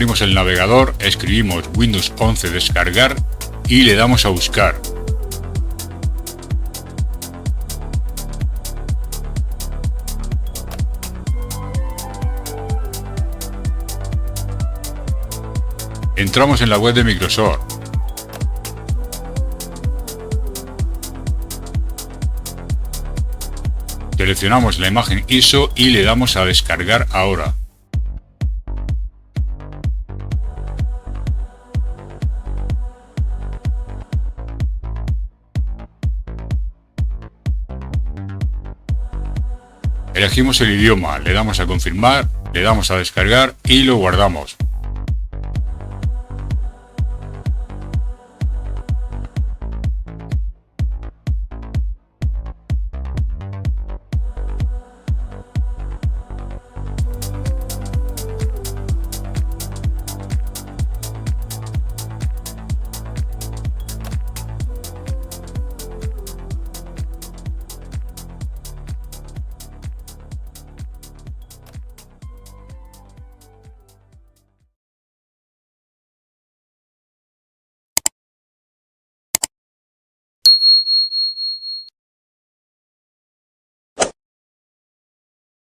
Abrimos el navegador, escribimos Windows 11 descargar y le damos a buscar. Entramos en la web de Microsoft. Seleccionamos la imagen ISO y le damos a descargar ahora. Elegimos el idioma, le damos a confirmar, le damos a descargar y lo guardamos.